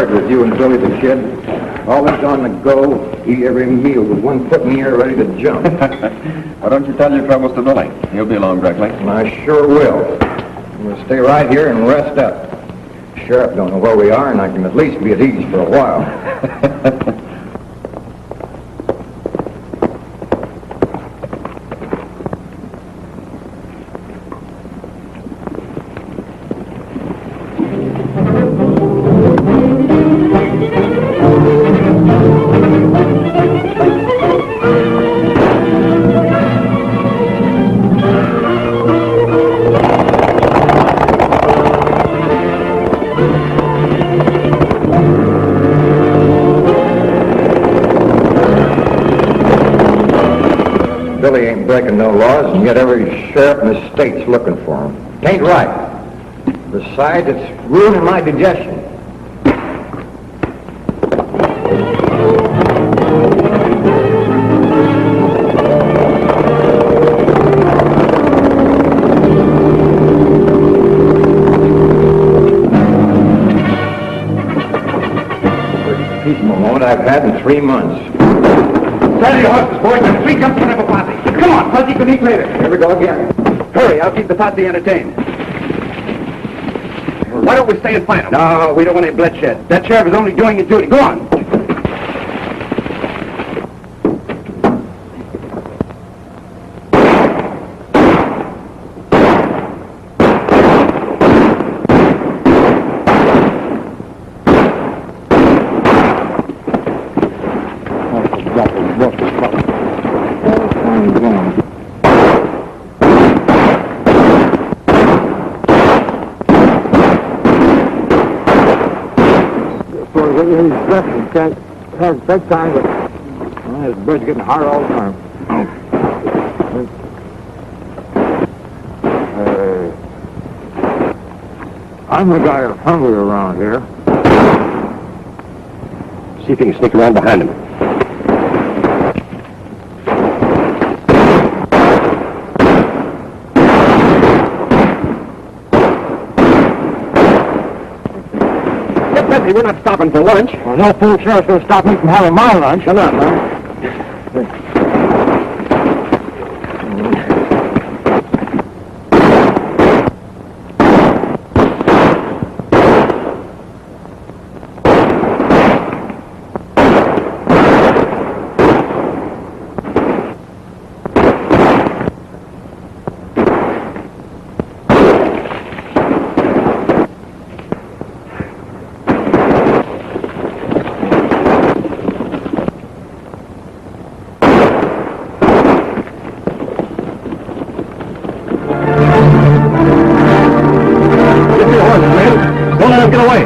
hard with you and Billy the Kid. Always on the go, eat every meal with one foot in the air ready to jump. Why don't you tell your troubles to Billy? He'll be along directly. I sure will. I'm going to stay right here and rest up. Sheriff don't know where we are, and I can at least be at ease for a while. Billy ain't breaking no laws, and yet every sheriff in the state's looking for him. It ain't right. Besides, it's ruining my digestion. First peaceful moment I've had in 3 months. Steady your horses, boys, and please jump front of a posse. Come on, Fuzzy can eat later. Here we go again. Hurry, I'll keep the posse entertained. Why don't we stay and find him? No, we don't want any bloodshed. That sheriff is only doing his duty. Go on. Can't have bedtime, but his blood's getting hard all the time. I'm the guy that's hungry around here. See if you can sneak around behind him. We're not stopping for lunch. Well, no fool sheriff's going to stop me from having my lunch. Come on, man. Don't let him get away.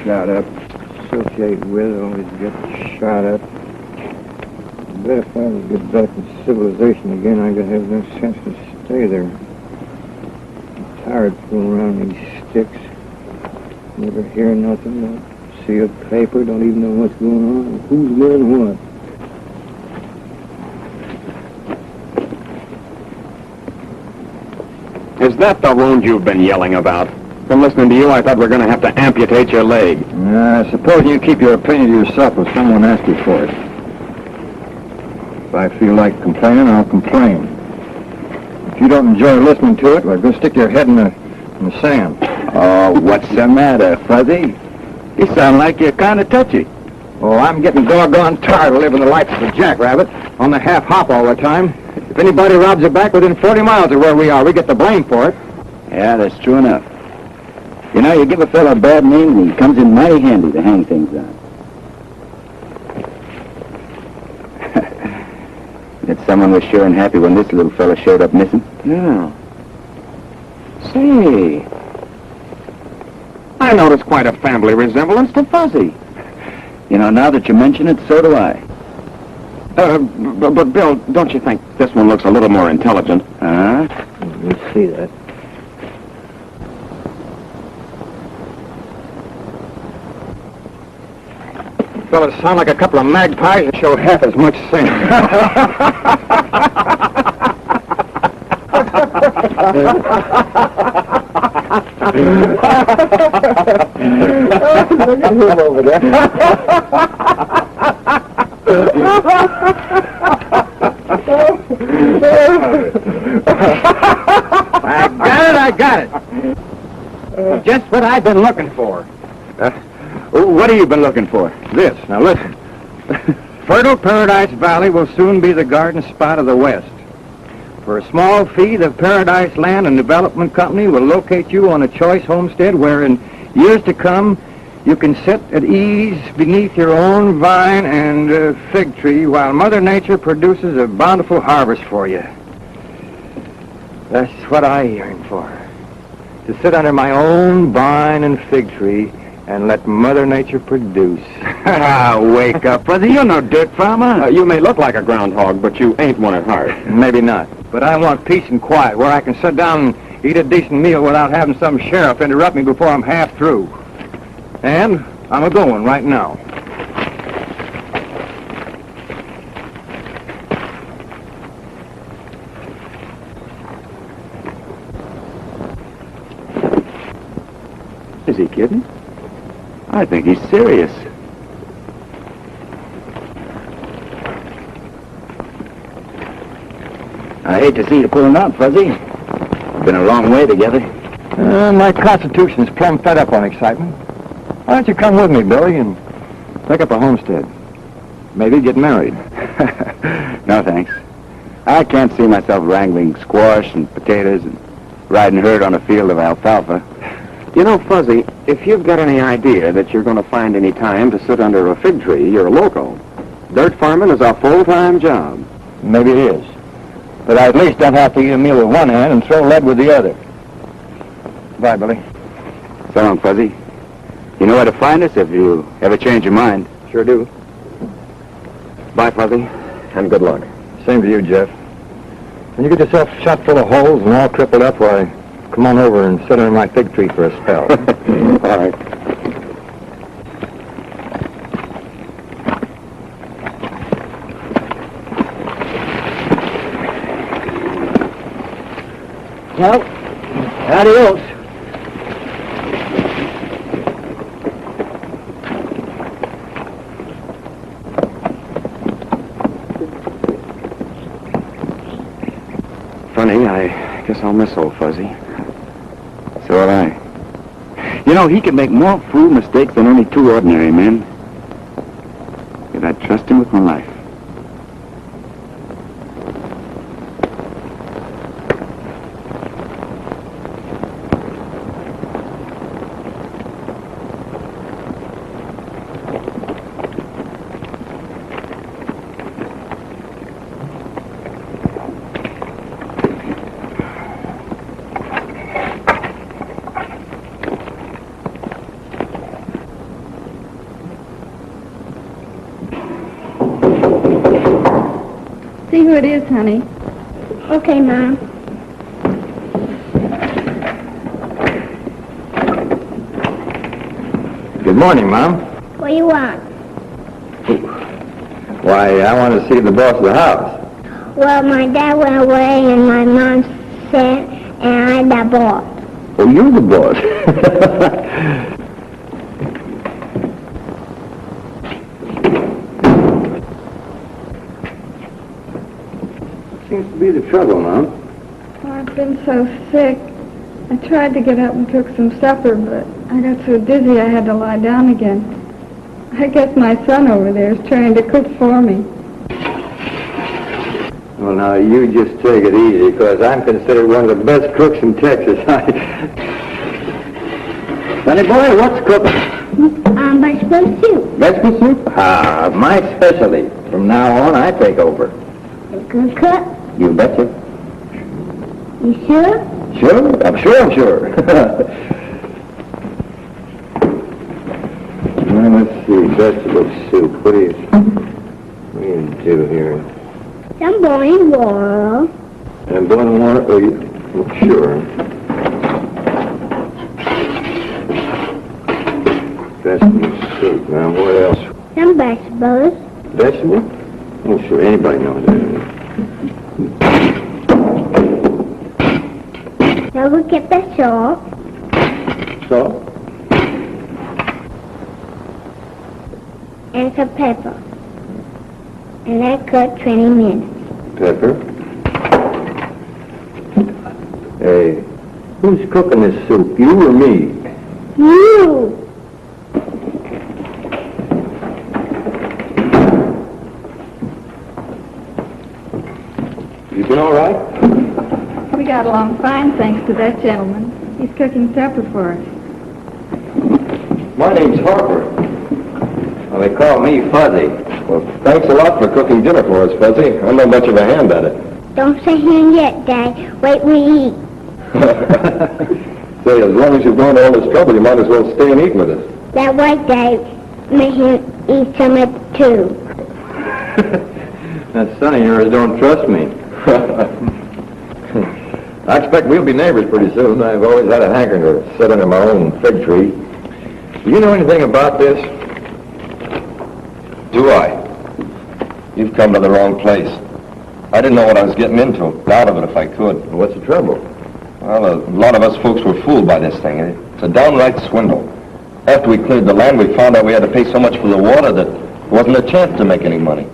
Shot up, associate with, always get shot up. But if I ever get back in civilization again, I gotta have no sense to stay there. I'm tired fooling around these sticks. Never hear nothing, don't see a paper, don't even know what's going on, who's doing what. Is that the wound you've been yelling about? From listening to you, I thought we were going to have to amputate your leg. Suppose you keep your opinion to yourself if someone asks you for it. If I feel like complaining, I'll complain. If you don't enjoy listening to it, well, go stick your head in the sand. Oh, what's the matter, Fuzzy? You sound like you're kind of touchy. Oh, I'm getting doggone tired of living the life of a jackrabbit on the half hop all the time. If anybody robs a bank within 40 miles of where we are, we get the blame for it. Yeah, that's true enough. You know, you give a fellow a bad name and he comes in mighty handy to hang things on. That someone was sure and happy when this little fella showed up missing. Yeah. Say, I notice quite a family resemblance to Fuzzy. You know, now that you mention it, so do I. But Bill, don't you think this one looks a little more intelligent? Huh? You see that. Fellas sound like a couple of magpies and show half as much sense. Look at him over there. I got it. Just what I've been looking for. What have you been looking for? This. Now listen. Fertile Paradise Valley will soon be the garden spot of the West. For a small fee, the Paradise Land and Development Company will locate you on a choice homestead where in years to come you can sit at ease beneath your own vine and fig tree while Mother Nature produces a bountiful harvest for you. That's what I yearn for. To sit under my own vine and fig tree and let Mother Nature produce. Wake up, brother. You're no dirt farmer. You may look like a groundhog, but you ain't one at heart. Maybe not. But I want peace and quiet, where I can sit down and eat a decent meal without having some sheriff interrupt me before I'm half through. And I'm a-going right now. Is he kidding? I think he's serious. I hate to see you pulling out, Fuzzy. Been a long way together. My constitution's plumb fed up on excitement. Why don't you come with me, Billy, and pick up a homestead? Maybe get married. No, thanks. I can't see myself wrangling squash and potatoes and riding herd on a field of alfalfa. You know, Fuzzy, if you've got any idea that you're going to find any time to sit under a fig tree, you're a loco. Dirt farming is a full-time job. Maybe it is. But I at least don't have to eat a meal with one hand and throw lead with the other. Bye, Billy. So long, Fuzzy. You know where to find us if you ever change your mind. Sure do. Bye, Fuzzy, and good luck. Same to you, Jeff. When you get yourself shot full of holes and all crippled up, why, come on over and sit under my fig tree for a spell. All right. Well, adios. Funny, I guess I'll miss old Fuzzy. So will I. You know, he can make more fool mistakes than any two ordinary men. Yet I trust him with my life. See who it is, honey. Okay, Mom. Good morning, Mom. What do you want? Why, I want to see the boss of the house. Well, my dad went away and my mom said, and I'm the boss. Oh, you're the boss. Seems to be the trouble, Mom. Oh, I've been so sick. I tried to get up and cook some supper, but I got so dizzy I had to lie down again. I guess my son over there is trying to cook for me. Well, now, you just take it easy, because I'm considered one of the best cooks in Texas. Sonny boy, what's cooking? Vegetable soup. Vegetable soup? Ah, my specialty. From now on, I take over. A good cook? You betcha. You sure? Sure? I'm sure. Well, let's see, vegetable soup. What do you do here? Some boiling water. And boiling water? Oh, sure. Vegetable soup. Now, what else? Some vegetables. Vegetable? Oh, sure. Anybody knows that. Now we get the salt. Salt? And some pepper. And that cook 20 minutes. Pepper. Hey, who's cooking this soup, you or me? You! You been all right? We got along fine thanks to that gentleman. He's cooking supper for us. My name's Harper. Well, they call me Fuzzy. Well, thanks a lot for cooking dinner for us, Fuzzy. I'm not much of a hand at it. Don't sit here yet, Dad. Wait, we eat. Say, as long as you're going to all this trouble, you might as well stay and eat with us. That white Dad made him eat some of it too. That son of yours don't trust me. I expect we'll be neighbors pretty soon. I've always had a hankering to sit under my own fig tree. Do you know anything about this? Do I? You've come to the wrong place. I didn't know what I was getting into. Out of it if I could. What's the trouble? Well, a lot of us folks were fooled by this thing. It's a downright swindle. After we cleared the land, we found out we had to pay so much for the water that there wasn't a chance to make any money.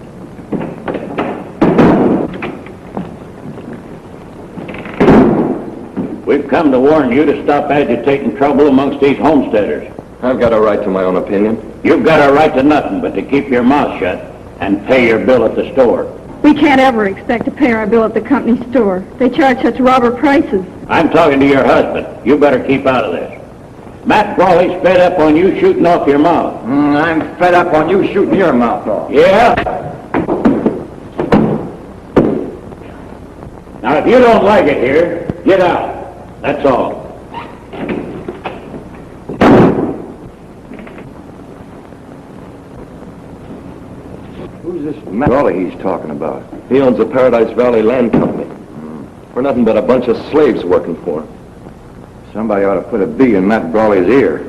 We've come to warn you to stop agitating trouble amongst these homesteaders. I've got a right to my own opinion. You've got a right to nothing but to keep your mouth shut and pay your bill at the store. We can't ever expect to pay our bill at the company store. They charge such robber prices. I'm talking to your husband. You better keep out of this. Matt Brawley's fed up on you shooting off your mouth. I'm fed up on you shooting your mouth off. Yeah? Now, if you don't like it here, get out. That's all. Who's this Matt Brawley he's talking about? He owns the Paradise Valley Land Company. We're nothing but a bunch of slaves working for him. Somebody ought to put a bee in Matt Brawley's ear.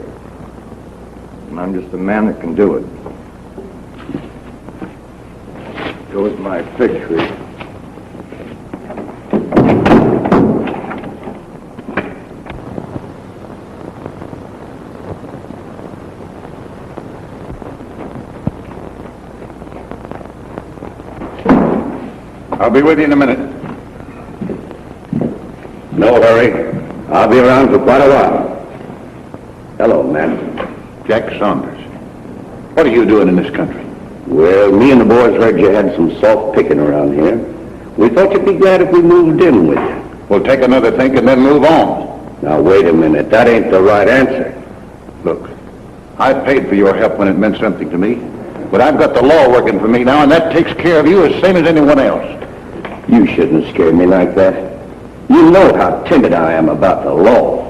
And I'm just the man that can do it. Goes my fig tree. I'll be with you in a minute. No hurry. I'll be around for quite a while. Hello, man. Jack Saunders. What are you doing in this country? Well, me and the boys heard you had some soft picking around here. We thought you'd be glad if we moved in with you. We'll take another think and then move on. Now, wait a minute. That ain't the right answer. Look, I paid for your help when it meant something to me. But I've got the law working for me now, and that takes care of you as same as anyone else. You shouldn't scare me like that. You know how timid I am about the law.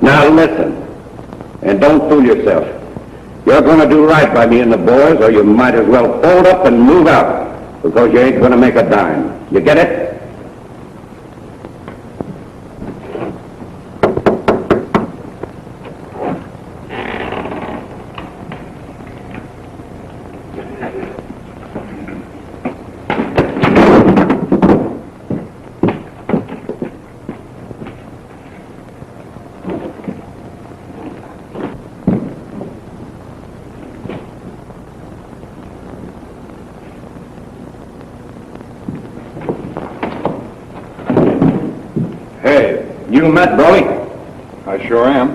Now listen, and don't fool yourself. You're going to do right by me and the boys, or you might as well fold up and move out, because you ain't going to make a dime. You get it? Hey, you Matt Brawley? I sure am.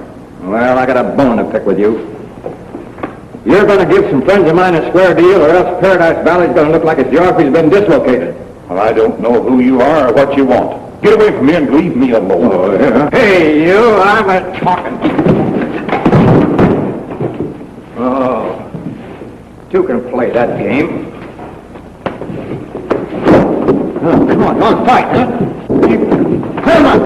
Well, I got a bone to pick with you. You're going to give some friends of mine a square deal, or else Paradise Valley's going to look like its geography's been dislocated. Well, I don't know who you are or what you want. Get away from me and leave me alone. Oh, yeah. Hey, you, I'm a talking. Oh, two can play that game. Oh, come on, fight, huh? Come on.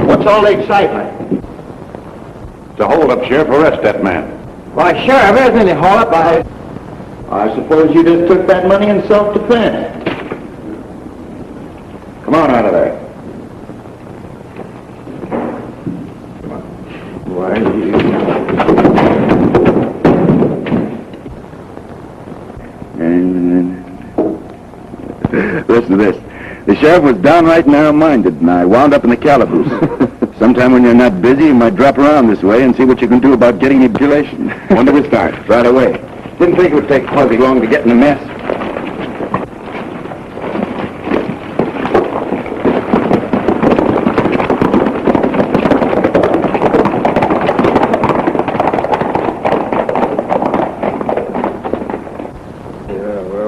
What's all the excitement? It's a hold-up, Sheriff. Arrest that man. Why, Sheriff, there's any hold-up. I suppose you just took that money in self-defense. Come on out of there. Why, Listen to this. The sheriff was downright narrow-minded, and I wound up in the calaboose. Sometime when you're not busy, you might drop around this way and see what you can do about getting ejaculation. When do we start? Right away. Didn't think it would take Fuzzy long to get in a mess.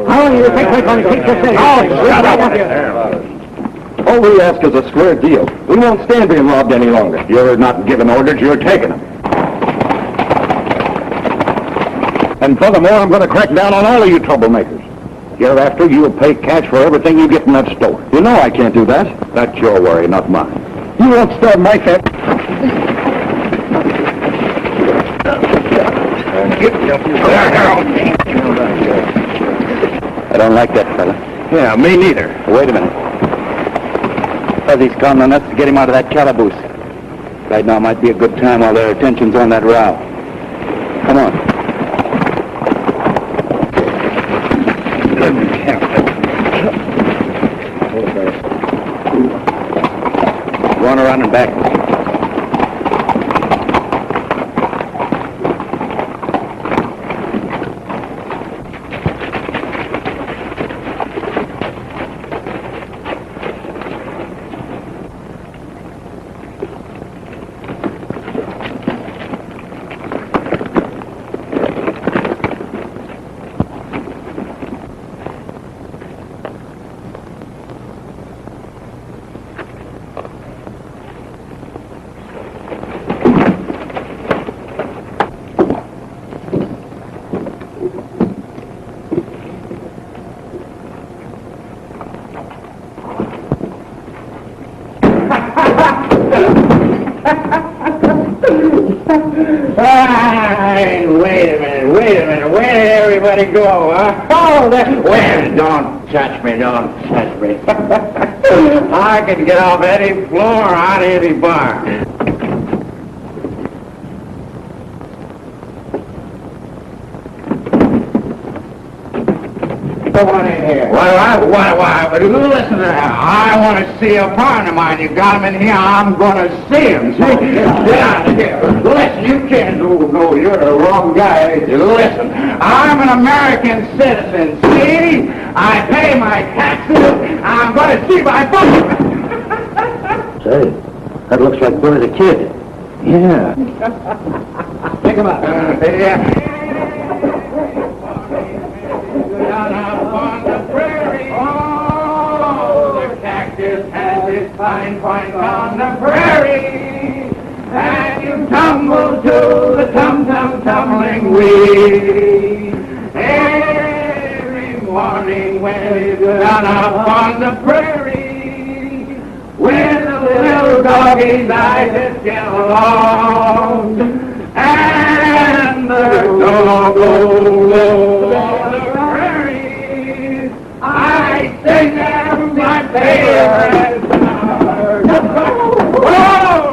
How long do you think we're going to keep this thing? All we ask is a square deal. We won't stand being robbed any longer. You're not giving orders, you're taking them. And furthermore, I'm going to crack down on all of you troublemakers. Hereafter, you'll pay cash for everything you get in that store. You know I can't do that. That's your worry, not mine. You won't starve my family. I don't like that fella. Yeah, me neither. Wait a minute. Fuzzy's counting on us to get him out of that calaboose. Right now might be a good time while their attention's on that row. Come on. Go on around and back. Wait a minute. Where did everybody go, huh? Oh, well, don't touch me. I can get off any floor out of any bar. Come on in here. Why? Listen to that. I want to see a partner of mine. You got him in here, I'm going to see him. See? Get out of here. Listen, you can't. No, you're the wrong guy. Listen, I'm an American citizen. See? I pay my taxes. I'm going to see my father. Say, that looks like Billy the Kid. Yeah. Pick him up. Yeah. Down up on the prairie, oh, the cactus has its fine point on the prairie, and you tumble to the tumbling weed. Every morning when you go down up on the prairie, with the little doggy's eyes that get along, and the dog goes on the prairie. I sing them my favorite song. Oh,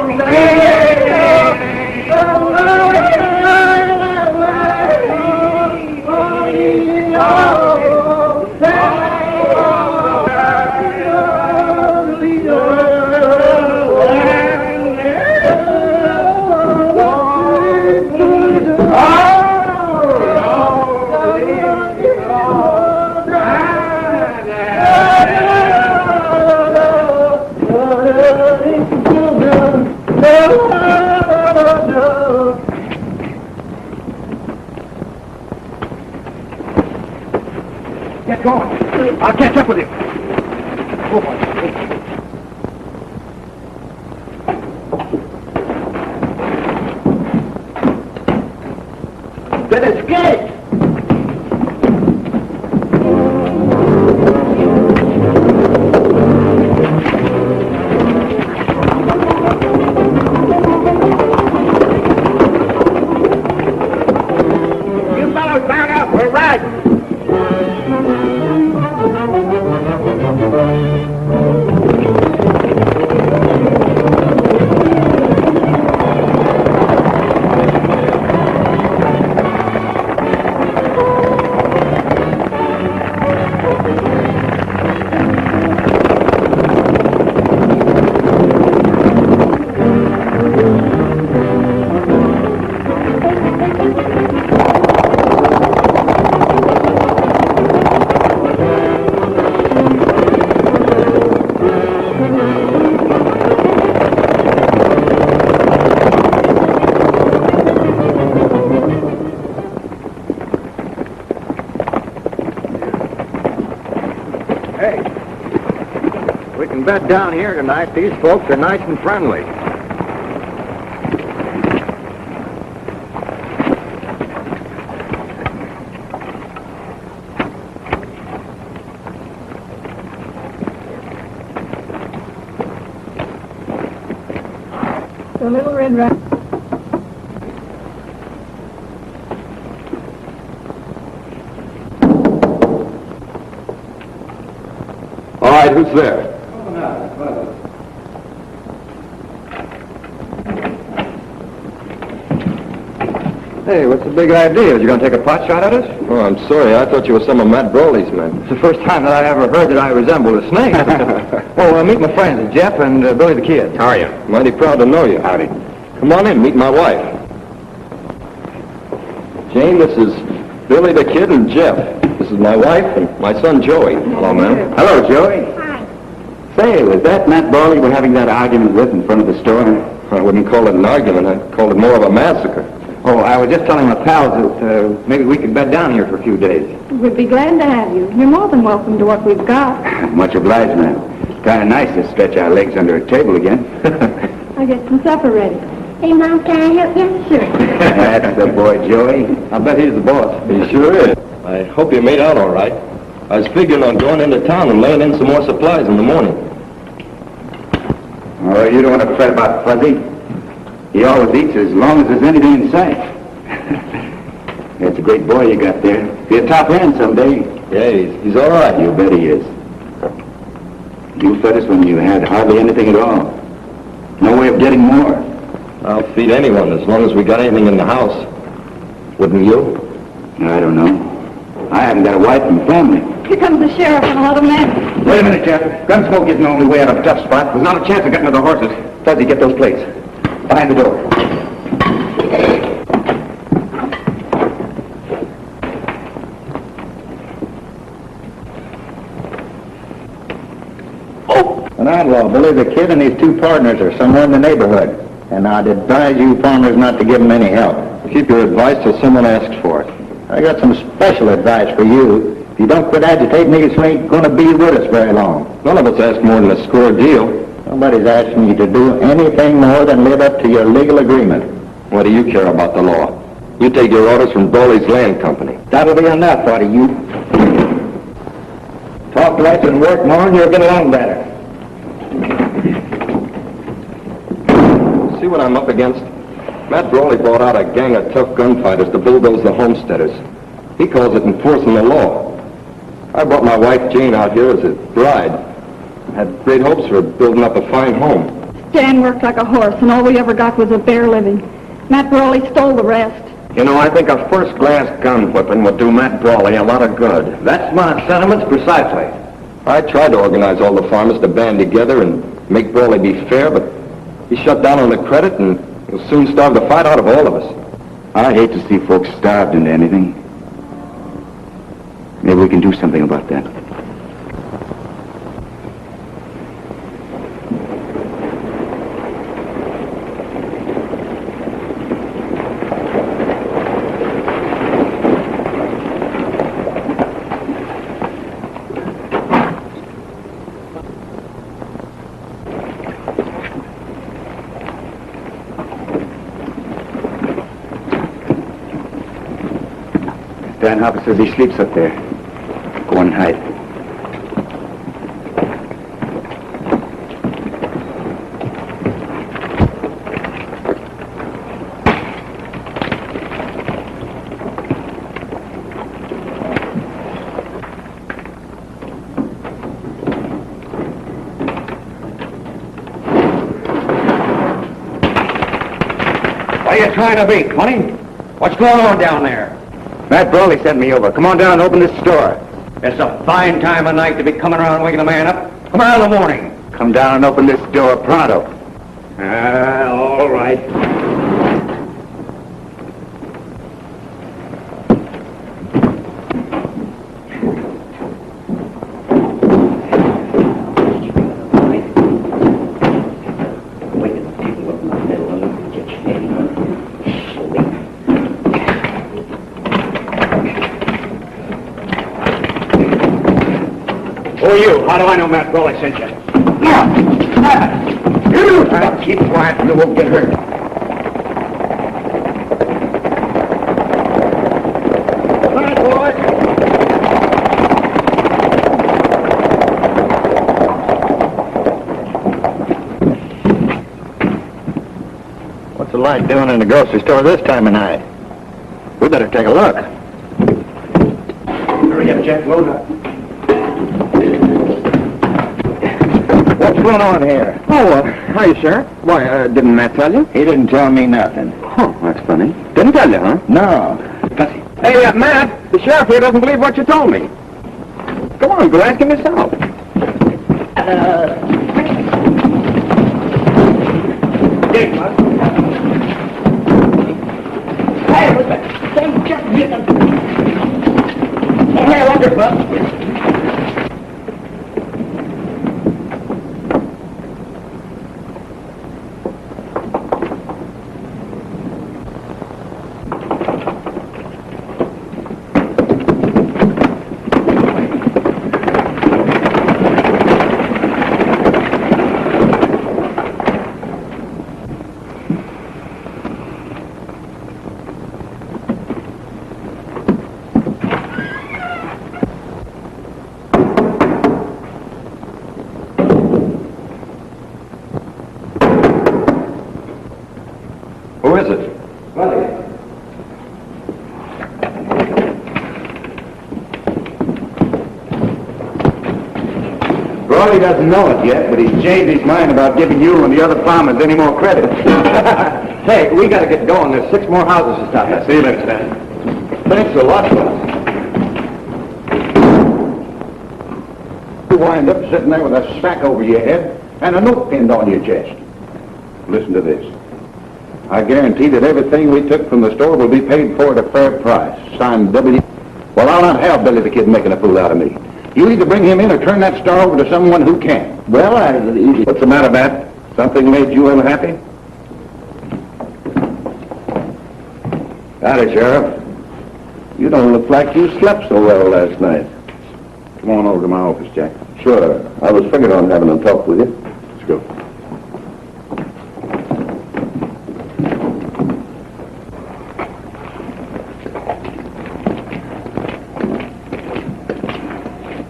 Get going. I'll catch up with you. Go on. Then escape! You fellows back up, we're riding! We can bed down here tonight. These folks are nice and friendly. The Little Red Rock. All right, who's there? Hey, what's the big idea? You going to take a pot shot at us? Oh, I'm sorry. I thought you were some of Matt Brawley's men. It's the first time that I ever heard that I resembled a snake. Oh, meet my friends, Jeff and Billy the Kid. How are you? Mighty proud to know you. Howdy. Come on in, meet my wife. Jane, this is Billy the Kid and Jeff. This is my wife and my son Joey. Hello, man. Hello, Joey. Hi. Say, was that Matt Brawley we're having that argument with in front of the store? I wouldn't call it an argument. I'd call it more of a massacre. Oh, I was just telling my pals that maybe we could bed down here for a few days. We'd be glad to have you. You're more than welcome to what we've got. Much obliged, ma'am. Kind of nice to stretch our legs under a table again. I'll get some supper ready. Hey, Mom, can I help you? Sure. That's the boy, Joey. I bet he's the boss. He sure is. I hope you made out all right. I was figuring on going into town and laying in some more supplies in the morning. Oh, you don't want to fret about Fuzzy. He always eats as long as there's anything in sight. That's a great boy you got there. Be a top hand someday. Yeah, he's all right. You bet he is. You fed us when you had hardly anything at all. No way of getting more. I'll feed anyone as long as we got anything in the house. Wouldn't you? I don't know. I haven't got a wife and family. Here comes the sheriff and a lot of men. Wait a minute, Jeff. Gunsmoke isn't the only way out of a tough spot. There's not a chance of getting to the horses. Fuzzy, get those plates. Behind the door. An outlaw, Billy the Kid, and his two partners are somewhere in the neighborhood. And I'd advise you farmers not to give them any help. Keep your advice till someone asks for it. I got some special advice for you. If you don't quit agitating, these ain't going to be with us very long. None of us ask more than a score deal. Nobody's asking you to do anything more than live up to your legal agreement. What do you care about the law? You take your orders from Brawley's Land Company. That'll be enough out of you. Talk less and work more, and you'll get along better. See what I'm up against? Matt Brawley brought out a gang of tough gunfighters to bulldoze the homesteaders. He calls it enforcing the law. I brought my wife Jane out here as a bride. Had great hopes for building up a fine home. Dan worked like a horse, and all we ever got was a bare living. Matt Brawley stole the rest. You know, I think a first-class gun whipping would do Matt Brawley a lot of good. That's my sentiments precisely. I tried to organize all the farmers to band together and make Brawley be fair, but he shut down on the credit and he'll soon starve the fight out of all of us. I hate to see folks starved into anything. Maybe we can do something about that. Lieutenant Hopper says he sleeps up there. Go on and hide. What are you trying to be, Connie? What's going on down there? Matt Brawley sent me over. Come on down and open this store. It's a fine time of night to be coming around waking a man up. Come around in the morning. Come down and open this door pronto. All right. Who are you? How do I know Matt Brawley sent you? Keep quiet and you won't get hurt. All right, boys. What's the light doing in the grocery store this time of night? We better take a look. Hurry up, Jack. Load up. What's going on here? Oh, hi, sir. Why, didn't Matt tell you? He didn't tell me nothing. Oh, that's funny. Didn't tell you, huh? No. Hey, Matt, the sheriff here doesn't believe what you told me. Come on, go ask him yourself. Dig, Bud. Hey, what's that? Don't just get them. Hey, wonder, Bud. Who is it? Brawley doesn't know it yet, but he's changed his mind about giving you and the other farmers any more credit. Hey, we gotta get going. There's 6 more houses to stop at. See you next time. Thanks a lot, boss. You wind up sitting there with a sack over your head and a note pinned on your chest. Listen to this. I guarantee that everything we took from the store will be paid for at a fair price. Signed W. Well, I'll not have Billy the Kid making a fool out of me. You either bring him in or turn that store over to someone who can. Well, What's the matter, Matt? Something made you unhappy? Howdy, Sheriff. You don't look like you slept so well last night. Come on over to my office, Jack. Sure. I was figuring on having a talk with you. Let's go.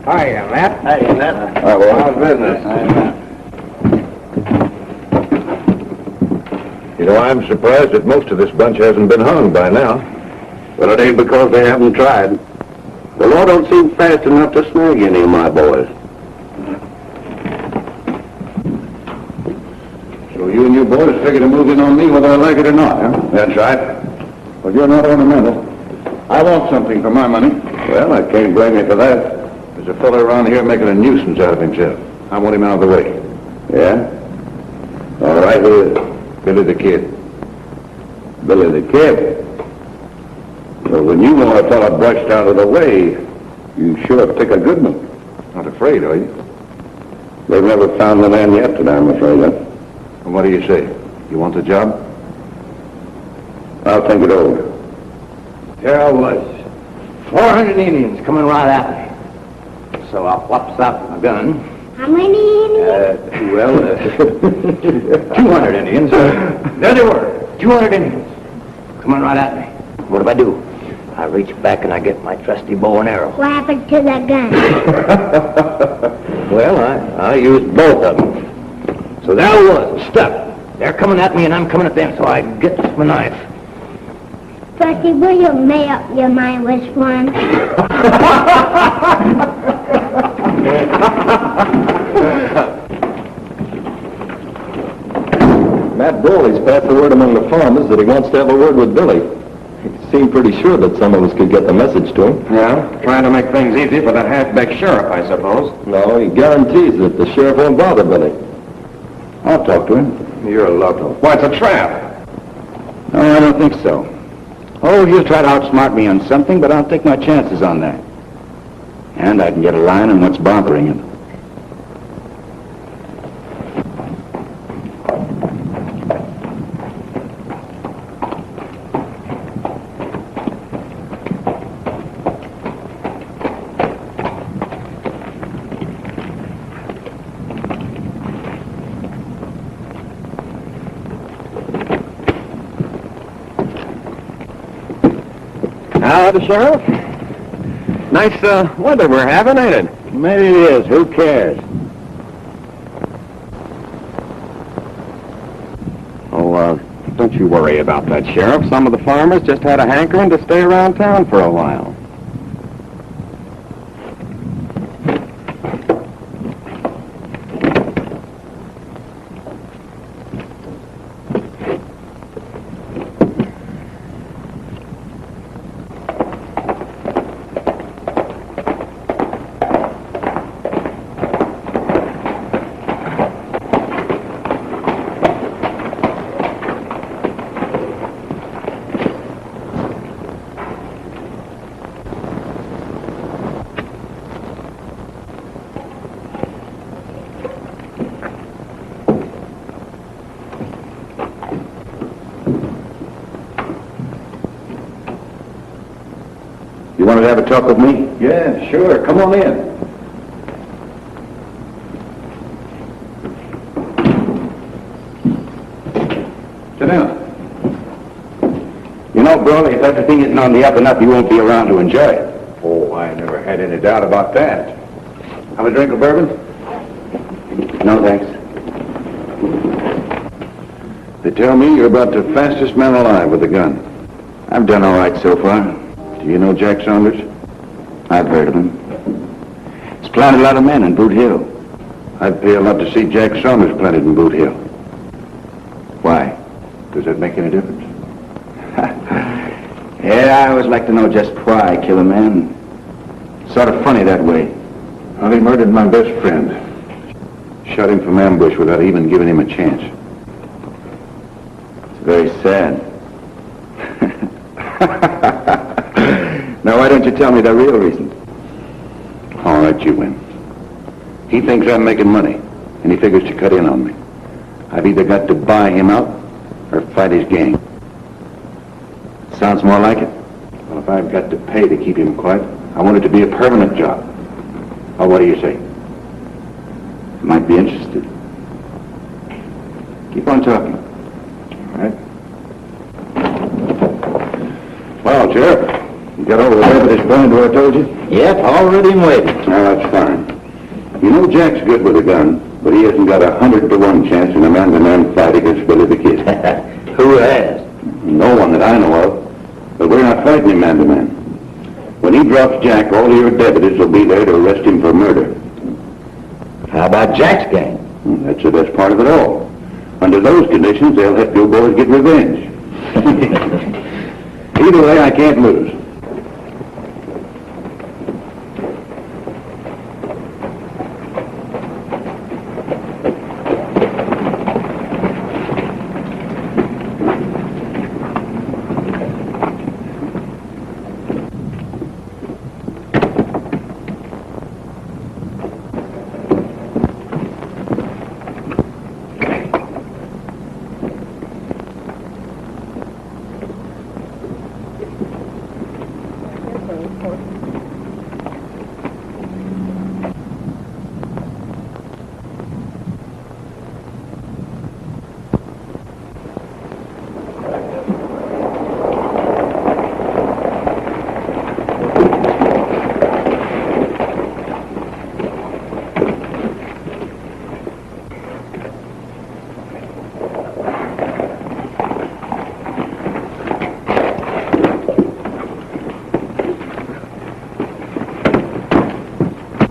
Hiya, Matt. Hey, Matt. All right, well, How's business? You know, I'm surprised that most of this bunch hasn't been hung by now. Well, it ain't because they haven't tried. The law don't seem fast enough to snag any of my boys. So you and your boys figure to move in on me whether I like it or not, huh? That's right. Well, you're not ornamental. I want something for my money. Well, I can't blame you for that. There's a fellow around here making a nuisance out of himself. I want him out of the way. Yeah? All right, who is it? Billy the Kid. Billy the Kid? Well, when you want a fellow brushed out of the way, you sure pick a good one. Not afraid, are you? They've never found the man yet that I'm afraid of. And what do you say? You want the job? I'll think it over. There I was. 400 Indians coming right at me. So I whops out my gun. How many Indians? 200 Indians. There they were. 200 Indians coming right at me. What do? I reach back and I get my trusty bow and arrow. What happened to the gun? Well, I used both of them. So there I was, stuck. They're coming at me and I'm coming at them, so I get my knife. Frosty, will you make up your mind which one? Matt Brawley's passed the word among the farmers that he wants to have a word with Billy. He seemed pretty sure that some of us could get the message to him. Yeah, trying to make things easy for that half-baked sheriff, I suppose. No, he guarantees that the sheriff won't bother Billy. I'll talk to him. You're a local. Why, it's a trap. No, I don't think so. Oh, he'll try to outsmart me on something, but I'll take my chances on that. And I can get a line on what's bothering him. Howdy, Sheriff. Nice weather we're having, ain't it? Maybe it is. Who cares? Oh, don't you worry about that, Sheriff. Some of the farmers just had a hankering to stay around town for a while. You wanted to have a talk with me? Yeah, sure. Come on in. Sit down. You know, Brawley, if everything isn't on the up and up, you won't be around to enjoy it. Oh, I never had any doubt about that. Have a drink of bourbon? No, thanks. They tell me you're about the fastest man alive with a gun. I've done all right so far. Do you know Jack Saunders? I've heard of him. He's planted a lot of men in Boot Hill. I'd pay a lot to see Jack Saunders planted in Boot Hill. Why? Does that make any difference? Yeah, I always like to know just why I kill a man. Sort of funny that way. Well, he murdered my best friend. Shot him from ambush without even giving him a chance. It's very sad. Now, why don't you tell me the real reason? All right, you win. He thinks I'm making money, and he figures to cut in on me. I've either got to buy him out or fight his gang. Sounds more like it. Well, if I've got to pay to keep him quiet, I want it to be a permanent job. Oh, what do you say? Might be interested. Keep on talking. All right. Well, Sheriff, you got all the evidence pointed where I told you? Yep, already waiting. Oh, that's fine. You know Jack's good with a gun, but he hasn't got 100-to-1 chance in a man-to-man fight against Billy the Kid. Who has? No one that I know of. But we're not fighting him man-to-man. When he drops Jack, all your deputies will be there to arrest him for murder. How about Jack's gang? That's the best part of it all. Under those conditions, they'll help you boys get revenge. Either way, I can't lose.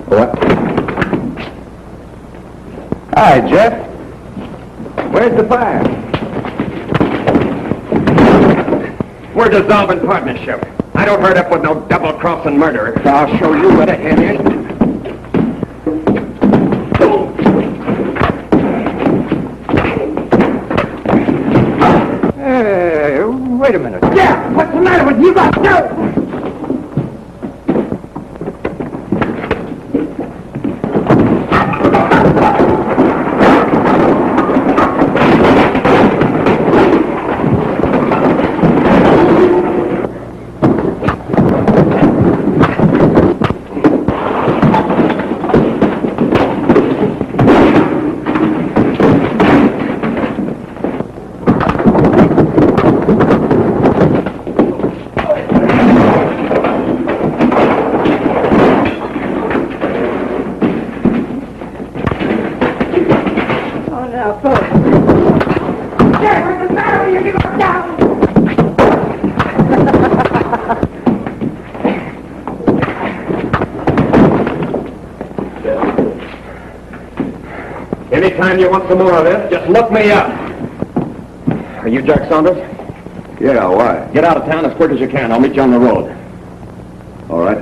What? Hi, Jeff. Where's the fire? We're dissolving partnership. I don't hurt up with no double-crossing murderer. I'll show you what a head is. Hey, wait a minute. Yeah, what's the matter with you? Go! Anytime you want some more of this, just look me up. Are you Jack Saunders? Yeah, why? Get out of town as quick as you can. I'll meet you on the road. All right.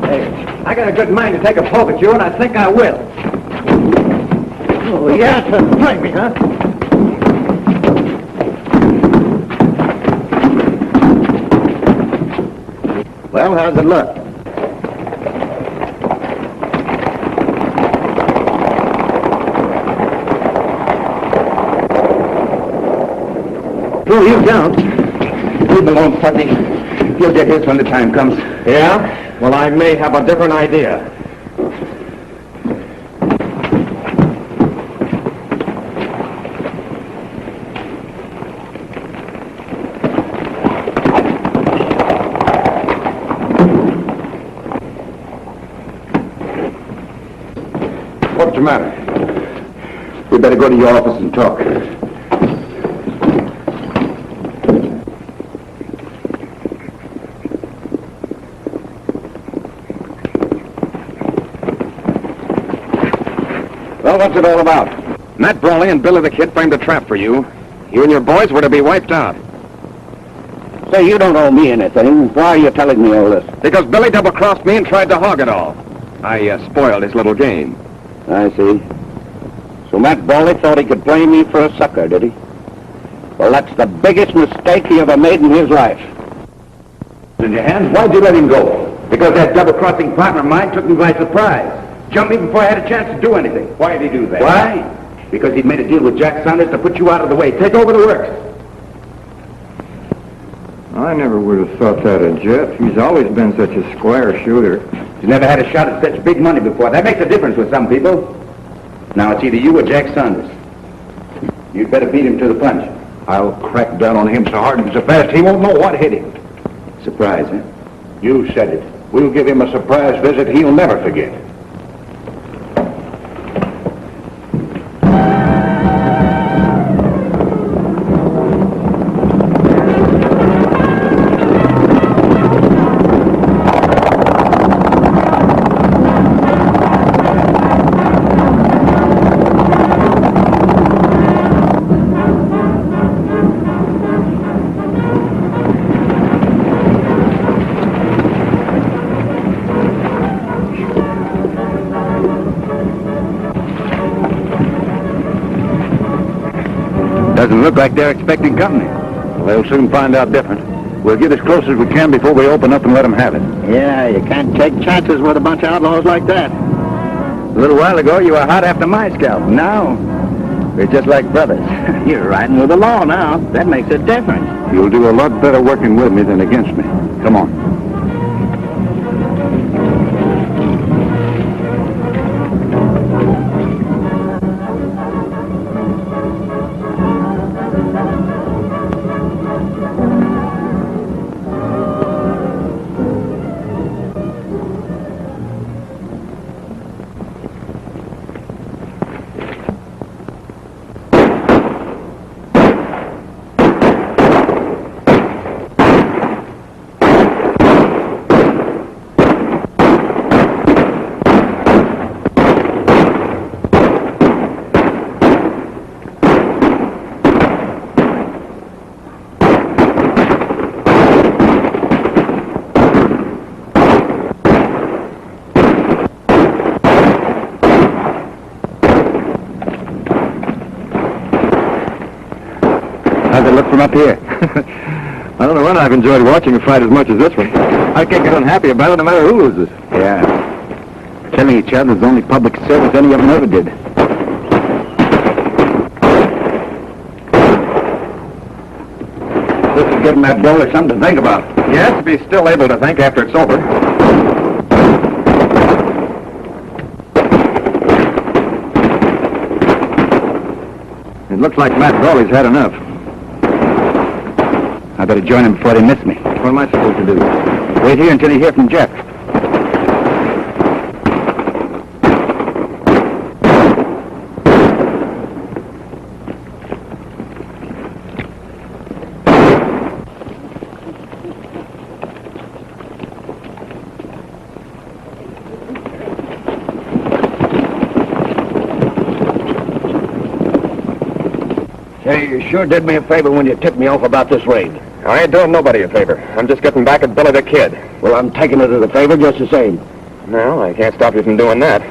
Hey, I got a good mind to take a poke at you, and I think I will. Oh, yeah, to play me, huh? Well, how's it look? Oh, you don't. Leave him alone, Fuzzy. You'll get his when the time comes. Yeah? Well, I may have a different idea. What's the matter? We better go to your office and talk. Well, what's it all about? Matt Brawley and Billy the Kid framed a trap for you. You and your boys were to be wiped out. Say, you don't owe me anything. Why are you telling me all this? Because Billy double-crossed me and tried to hog it all. I spoiled his little game. I see. So Matt Brawley thought he could play me for a sucker, did he? Well, that's the biggest mistake he ever made in his life. In your hands, why'd you let him go? Because that double-crossing partner of mine took me by surprise. Jumped me before I had a chance to do anything. Why did he do that? Why? Because he'd made a deal with Jack Saunders to put you out of the way. Take over the works. I never would have thought that of Jeff. He's always been such a square shooter. He's never had a shot at such big money before. That makes a difference with some people. Now it's either you or Jack Saunders. You'd better beat him to the punch. I'll crack down on him so hard and so fast he won't know what hit him. Surprise, huh? You said it. We'll give him a surprise visit he'll never forget. Doesn't look like they're expecting company. Well, they'll soon find out different. We'll get as close as we can before we open up and let them have it. Yeah, you can't take chances with a bunch of outlaws like that. A little while ago, you were hot after my scalp. Now, we're just like brothers. You're riding with the law now. That makes a difference. You'll do a lot better working with me than against me. Come on. from up here. I don't know when I've enjoyed watching a fight as much as this one. I can't get unhappy about it no matter who loses. Yeah. Killing each other is the only public service any of them ever did. This is giving that bowler something to think about. Yes, to be still able to think after it's over. It looks like Matt Brawley's had enough. I better join him before they miss me. What am I supposed to do? Wait here until you hear from Jeff. Hey, you sure did me a favor when you tipped me off about this raid. I ain't doing nobody a favor. I'm just getting back at Billy the Kid. Well, I'm taking it as a favor just the same. Well, I can't stop you from doing that.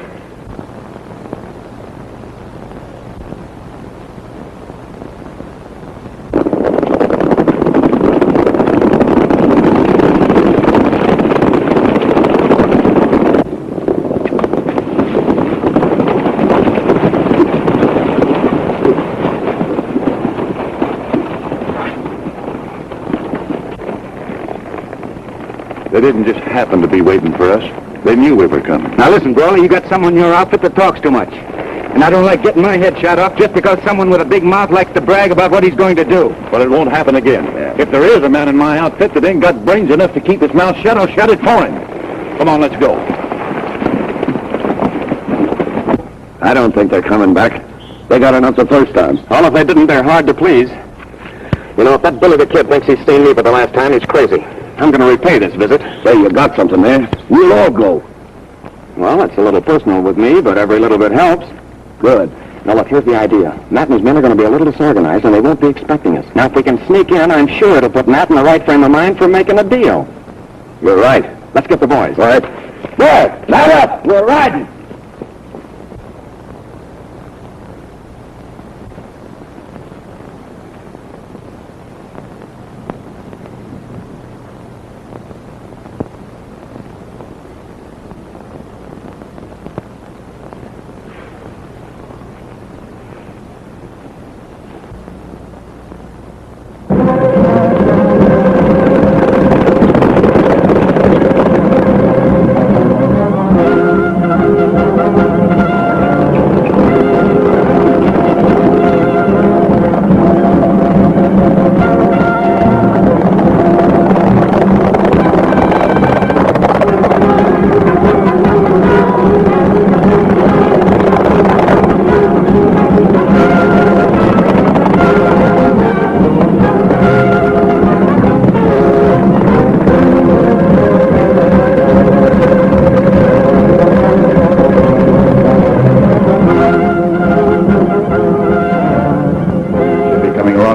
They didn't just happen to be waiting for us. They knew we were coming. Now listen, Brawley, you got someone in your outfit that talks too much. And I don't like getting my head shot off just because someone with a big mouth likes to brag about what he's going to do. But it won't happen again. If there is a man in my outfit that ain't got brains enough to keep his mouth shut, I'll shut it for him. Come on, let's go. I don't think they're coming back. They got enough the first time. All if they didn't, they're hard to please. You know, if that Billy the Kid thinks he's seen me for the last time, he's crazy. I'm going to repay this visit. Say, you got something there. We'll all go. Well, it's a little personal with me, but every little bit helps. Good. Now, look, here's the idea. Matt and his men are going to be a little disorganized, and they won't be expecting us. Now, if we can sneak in, I'm sure it'll put Matt in the right frame of mind for making a deal. You're right. Let's get the boys. All right. Boy, line up! We're riding!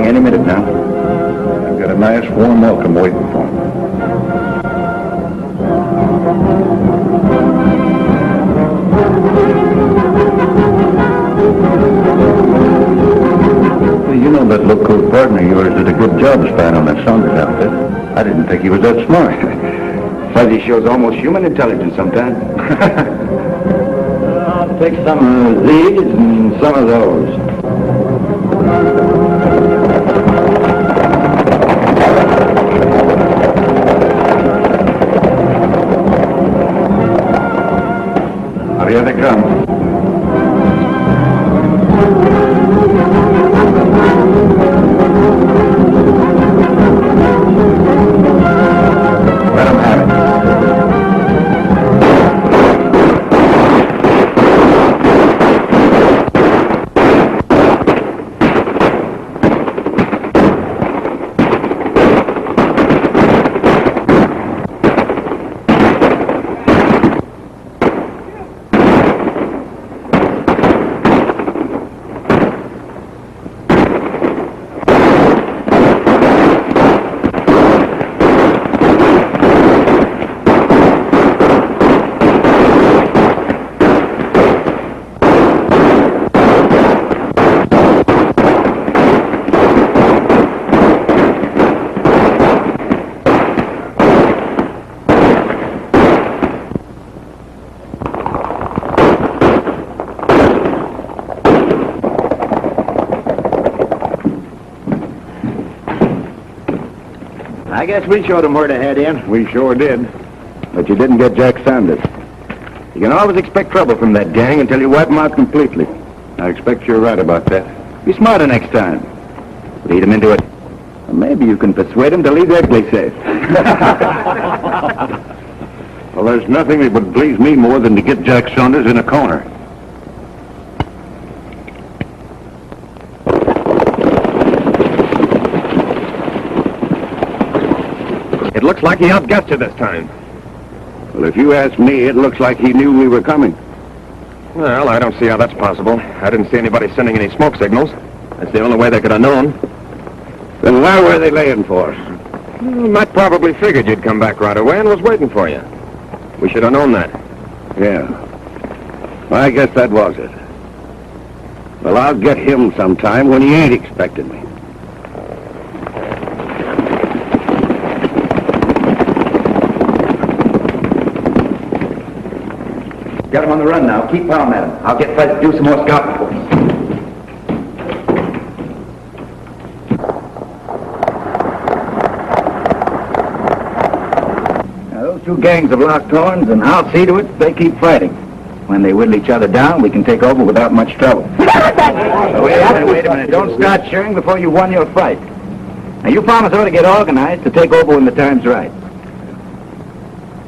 Any minute now. I've got a nice warm welcome waiting for me. Well, you know that low-coat partner of yours did a good job spying on that Saunders outfit. I didn't think he was that smart. Fuzzy shows almost human intelligence sometimes. I'll take some of these and some of those. Here they come. Let them have it. I guess we showed them where to head in. We sure did. But you didn't get Jack Sanders. You can always expect trouble from that gang until you wipe them out completely. I expect you're right about that. Be smarter next time. Lead them into it. Maybe you can persuade them to leave Egley safe. Well, there's nothing that would please me more than to get Jack Saunders in a corner. It looks like he outguessed you this time. Well, if you ask me, it looks like he knew we were coming. Well, I don't see how that's possible. I didn't see anybody sending any smoke signals. That's the only way they could have known. Then why were they laying for us? Well, Matt probably figured you'd come back right away and was waiting for you. We should have known that. Yeah. Well, I guess that was it. Well, I'll get him sometime when he ain't expecting me. Got him on the run now. Keep pounding at him. I'll get Fred to do some more scouting for us. Now, those two gangs have locked horns, and I'll see to it they keep fighting. When they whittle each other down, we can take over without much trouble. Wait a minute. Don't start cheering before you've won your fight. Now, you promise ought to get organized to take over when the time's right.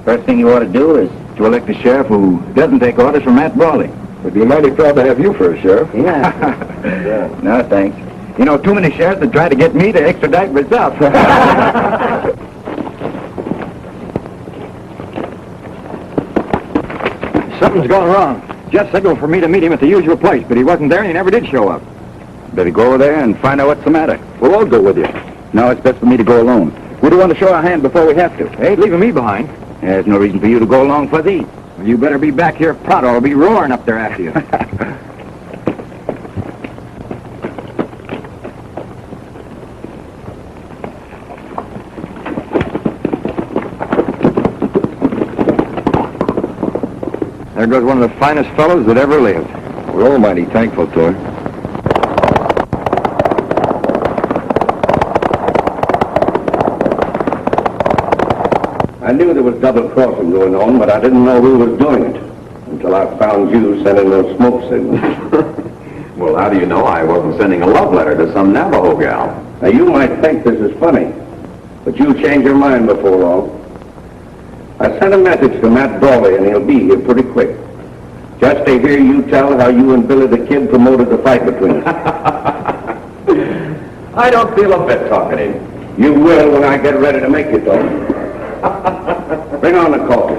First thing you ought to do is to elect a sheriff who doesn't take orders from Matt Brawley. We'd be mighty proud to have you for a sheriff. Yeah. No, thanks. You know, too many sheriffs that try to get me to extradite myself. Something's going wrong. Jeff signaled for me to meet him at the usual place, but he wasn't there and he never did show up. Better go over there and find out what's the matter. We'll all go with you. No, it's best for me to go alone. We don't want to show our hand before we have to. Hey, leaving me behind. There's no reason for you to go along for these. Well, you better be back here pronto. I'll be roaring up there after you. There goes one of the finest fellows that ever lived. We're all mighty thankful to him. I knew there was double crossing going on, but I didn't know who was doing it until I found you sending those smoke signals. Well, how do you know I wasn't sending a love letter to some Navajo gal? Now, you might think this is funny, but you'll change your mind before long. I sent a message to Matt Brawley, and he'll be here pretty quick. Just to hear you tell how you and Billy the Kid promoted the fight between us. I don't feel a bit talkative. You will when I get ready to make you talk. Bring on the coffee.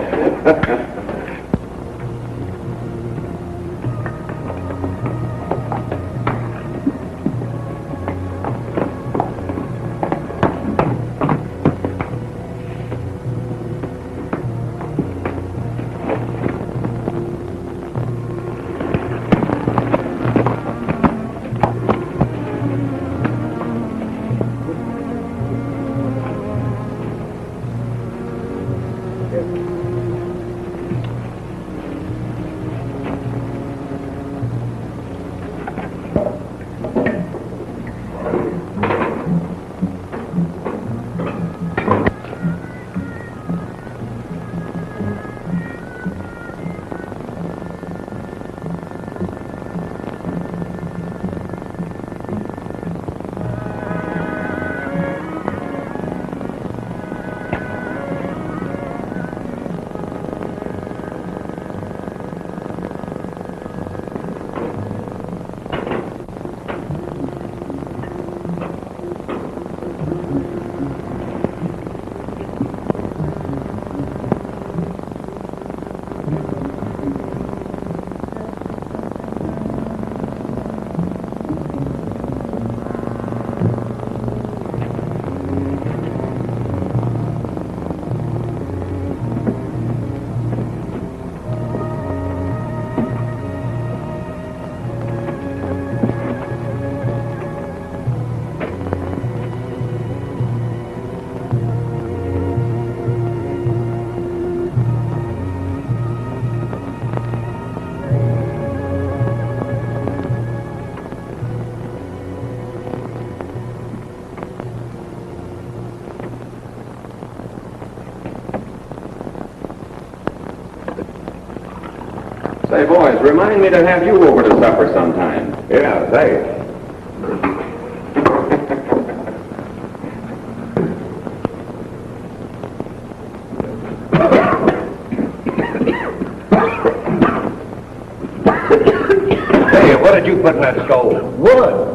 Say, boys, remind me to have you over to supper sometime. Yeah, thanks. Hey, what did you put in that stove? Wood.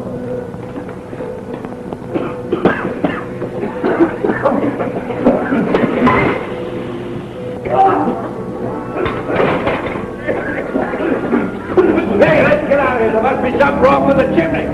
Hey, let's get out of here. There must be something wrong with the chimney.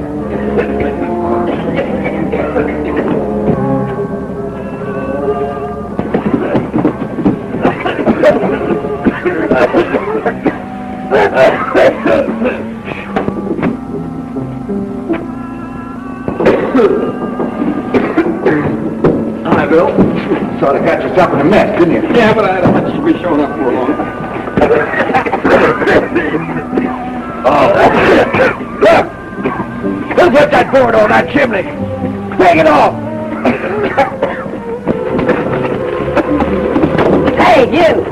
Hi, Bill. Sort of got yourself in a mess, didn't you? Yeah, but I had a hunch you'd be showing up for long. Look! Who put that board on that chimney? Take it off! Hey, you!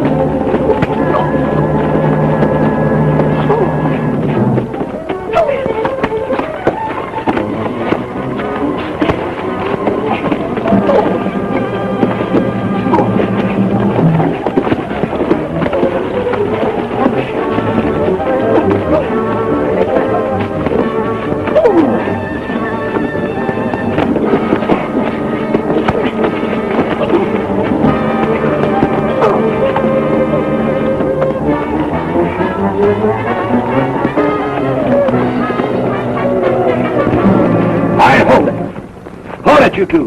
You two.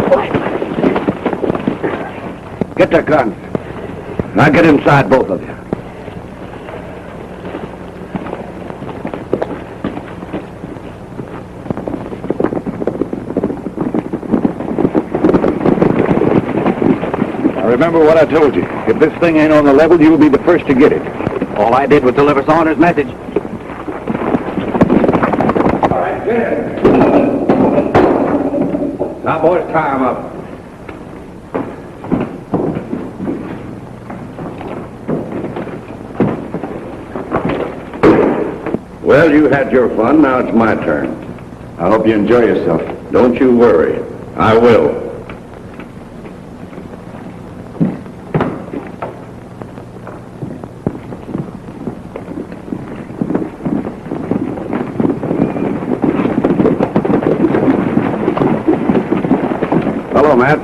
Get their guns. Now get inside, both of you. Now remember what I told you. If this thing ain't on the level, you'll be the first to get it. All I did was deliver Saunders' message. All right, get it. Now, boys, tie him up. Well, you had your fun. Now it's my turn. I hope you enjoy yourself. Don't you worry. I will. Hello, Matt.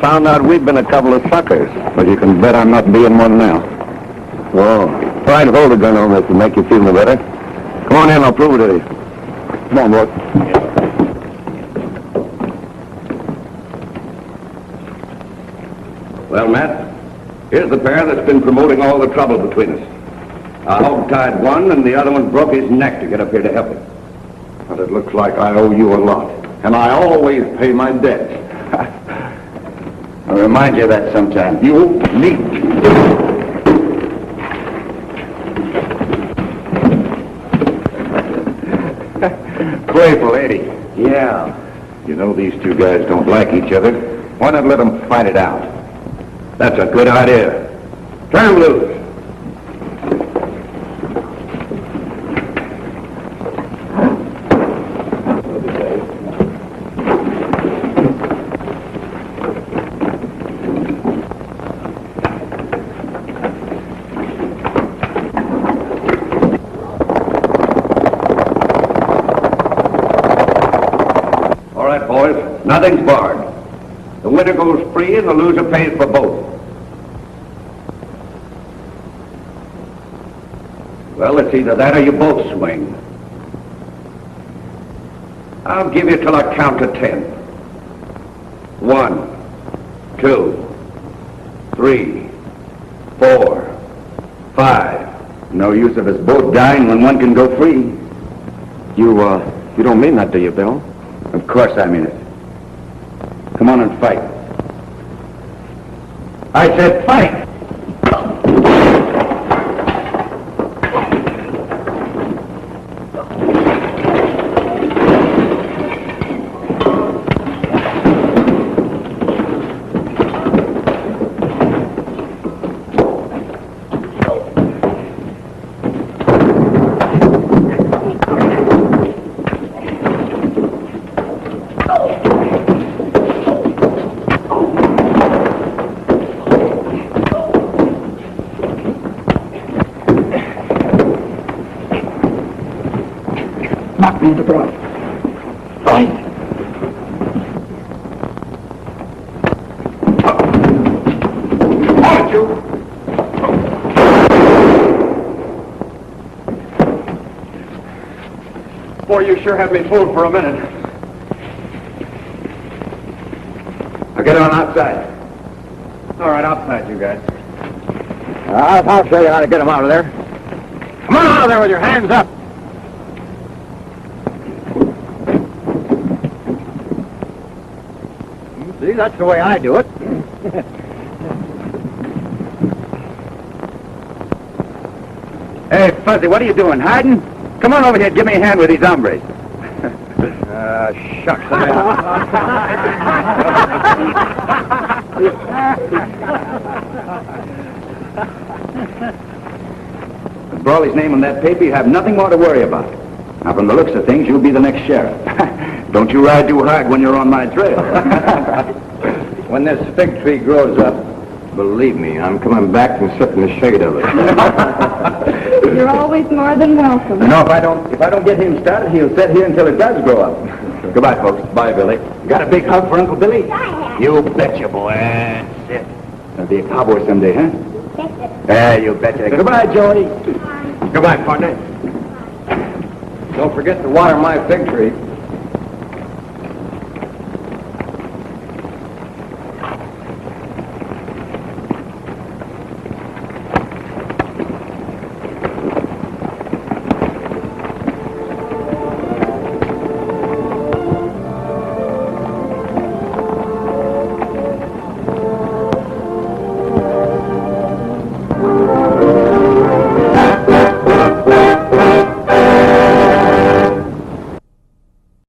Found out we've been a couple of suckers, but you can bet I'm not being one now. Whoa. Try to hold a gun on this to make you feel no better. Come on in, I'll prove it to you. Come on, boy. Well, Matt, here's the pair that's been promoting all the trouble between us. I hog-tied one, and the other one broke his neck to get up here to help him. But it looks like I owe you a lot, and I always pay my debts. I'll remind you of that sometime. You neat. Playful, Eddie. Yeah. You know these two guys don't like each other. Why not let them fight it out? That's a good idea. Turn them loose. Nothing's barred. The winner goes free and the loser pays for both. Well, it's either that or you both swing. I'll give you till I count to 10. 1, 2, 3, 4, 5. No use of us both dying when one can go free. You don't mean that, do you, Bill? Of course I mean it. Come on and fight. I said fight! And the broad. Right. Hold it, you. Boy, you sure have me fooled for a minute. Now get on outside. All right, outside, you guys. I'll show you how to get them out of there. Come on out of there with your hands up. See, that's the way I do it. Hey, Fuzzy, what are you doing? Hiding? Come on over here and give me a hand with these hombres. Shucks. With Brawley's name on that paper, you have nothing more to worry about. Now, from the looks of things, you'll be the next sheriff. Don't you ride too hard when you're on my trail. When this fig tree grows up, believe me, I'm coming back and sit in the shade of it. You're always more than welcome. No, if I don't get him started, he'll sit here until it does grow up. Goodbye, folks. Bye, Billy. Got a big hug for Uncle Billy? You betcha, boy. That's it. I'll be a cowboy someday, huh? You betcha. Goodbye, Joey. Goodbye, partner. Don't forget to water my fig tree.